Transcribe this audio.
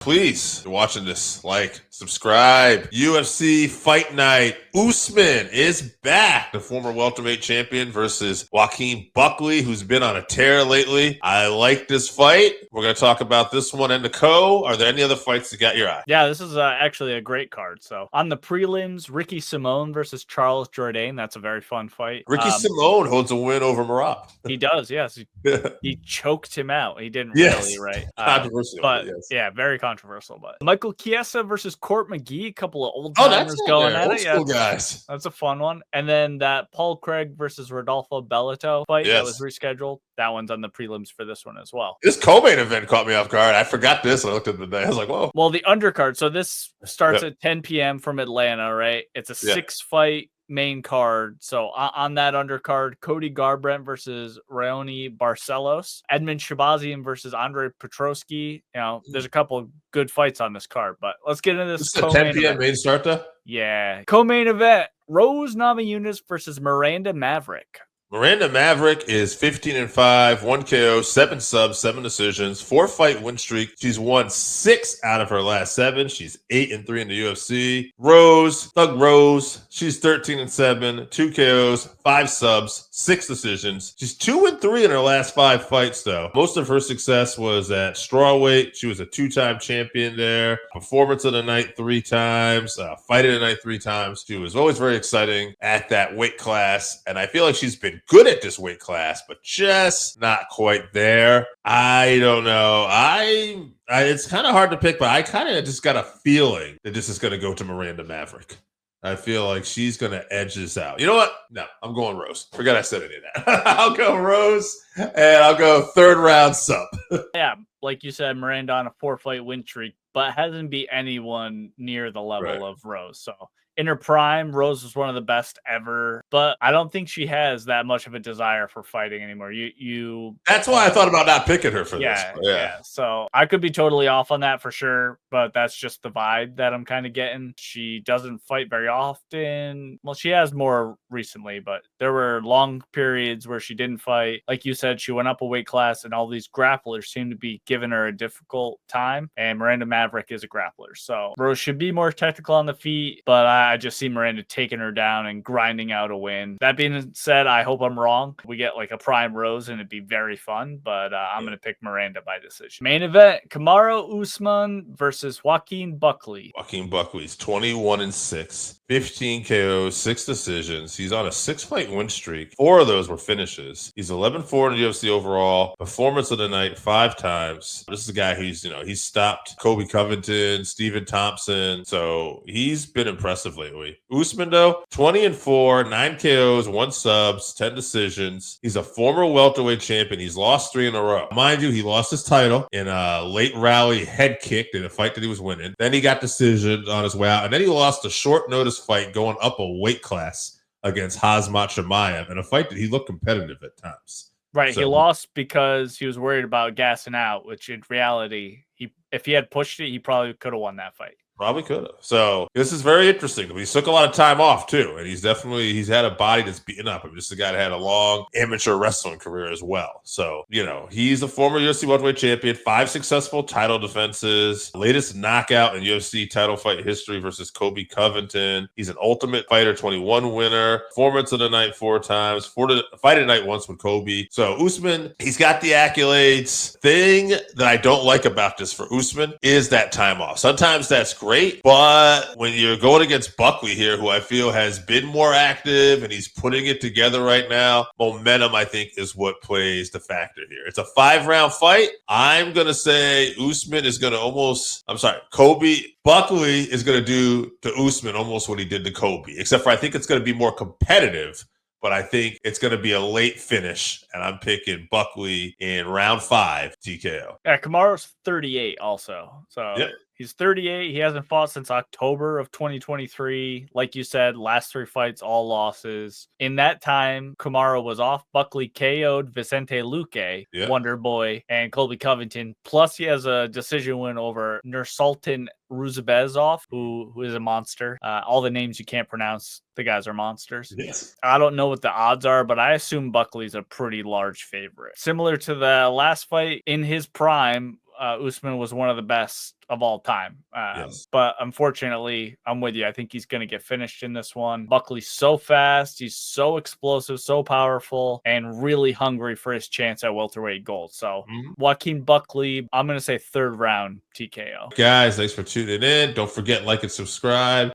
Please, if you're watching this, like, subscribe. UFC Fight Night. Usman is back. The former welterweight champion versus Joaquin Buckley, who's been on a tear lately. I like this fight. We're going to talk about this one and the co. Are there any other fights that got your eye? Yeah, this is actually a great card. So on the prelims, Ricky Simone versus Charles Jourdain. That's a very fun fight. Ricky Simone holds a win over Marab. He does, yes. He choked him out. He didn't Yes. really, right? Controversial, but yes. yeah, very controversial. But Michael Chiesa versus Court McGee, a couple of old timers going at it. Old guys. That's a fun one. And then that Paul Craig versus Rodolfo Bellato fight that was rescheduled. That one's on the prelims for this one as well. This co-main event caught me off guard. I forgot this. I looked at the day. I was like, whoa. Well, the undercard. So this starts at 10 p.m. from Atlanta, right? It's a 6-fight main card. So on that undercard, Cody Garbrandt versus Raoni Barcelos, Edmen Shabazyan versus Andre Petroski. You know, there's a couple of good fights on this card, but let's get into this. 10 p.m. main start though? Yeah. Co-main event, Rose Namajunas versus Miranada Maverick. Miranada Maverick is 15-5, 1 KO, 7 subs, 7 decisions, 4-fight win streak. She's won 6 out of her last 7. She's 8-3 in the UFC. Thug Rose, she's 13-7, 2 KOs, 5 subs, 6 decisions. She's 2-3 in her last 5 fights, though. Most of her success was at strawweight. She was a 2-time champion there. Performance of the night 3 times. Fight of the night 3 times. She was always very exciting at that weight class, and I feel like she's been good at this weight class, but just not quite there. I don't know. It's kind of hard to pick, but I kind of just got a feeling that this is going to go to Miranada Maverick. I feel like she's going to edge this out. You know what? No, I'm going Rose. Forgot I said any of that. I'll go Rose, and I'll go 3rd round sub. Yeah, like you said, Miranda on a 4-fight win streak, but hasn't beat anyone near the level of Rose. So in her prime, Rose was one of the best ever, but I don't think she has that much of a desire for fighting anymore. That's why I thought about not picking her for this. Yeah. So I could be totally off on that for sure, but that's just the vibe that I'm kind of getting. She doesn't fight very often. Well, she has more recently, but there were long periods where she didn't fight. Like you said, she went up a weight class, and all these grapplers seem to be giving her a difficult time, and Miranada Maverick is a grappler. So Rose should be more technical on the feet, but I just see Miranda taking her down and grinding out a win. That being said, I hope I'm wrong. We get like a prime Rose, and it'd be very fun, but I'm going to pick Miranda by decision. Main event, Kamaru Usman versus Joaquin Buckley. Joaquin Buckley's 21-6, 15 KOs, 6 decisions. He's on a 6-fight win streak. 4 of those were finishes. He's 11-4 in the UFC overall. Performance of the night 5 times. This is a guy who's, he's stopped Colby Covington, Stephen Thompson. So he's been impressive lately. Usman, though, 20-4, 9 KOs, 1 subs, 10 decisions. He's a former welterweight champion. He's lost 3 in a row. Mind you, he lost his title in a late rally head kick in a fight that he was winning. Then he got decision on his way out. And then he lost a short notice fight going up a weight class against Khamzat Chimaev in a fight that he looked competitive at times. Right. So he lost because he was worried about gassing out, which in reality, if he had pushed it, he probably could have won that fight. Probably could have. So this is very interesting. He took a lot of time off too, and he's had a body that's beaten up. I mean, this is a guy that had a long amateur wrestling career as well. So, he's a former UFC welterweight champion, 5 successful title defenses, latest knockout in UFC title fight history versus Colby Covington. He's an Ultimate Fighter 21 winner, performance of the night 4 times, fight of the night once with Colby. So Usman, he's got the accolades. Thing that I don't like about this for Usman is that time off. Sometimes that's great. But when you're going against Buckley here, who I feel has been more active and he's putting it together right now, momentum, I think, is what plays the factor here. It's a 5-round fight. I'm going to say Usman is going to Buckley is going to do to Usman almost what he did to Colby, except for I think it's going to be more competitive. But I think it's going to be a late finish, and I'm picking Buckley in round 5 TKO. Yeah, Kamaru's 38 also. So he's 38. He hasn't fought since October of 2023. Like you said, last 3 fights, all losses. In that time, Kamaru was off. Buckley KO'd Vicente Luque, Wonder Boy, and Colby Covington. Plus, he has a decision win over Nursultan Ruzabezov, who is a monster. All the names you can't pronounce, the guys are monsters. Yes. I don't know what the odds are, but I assume Buckley's a pretty large favorite. Similar to the last fight, in his prime, Usman was one of the best of all time. Yes. But unfortunately, I'm with you. I think he's going to get finished in this one. Buckley's so fast. He's so explosive, so powerful, and really hungry for his chance at welterweight gold. So Joaquin Buckley, I'm going to say third round TKO. Guys, thanks for tuning in. Don't forget, like and subscribe.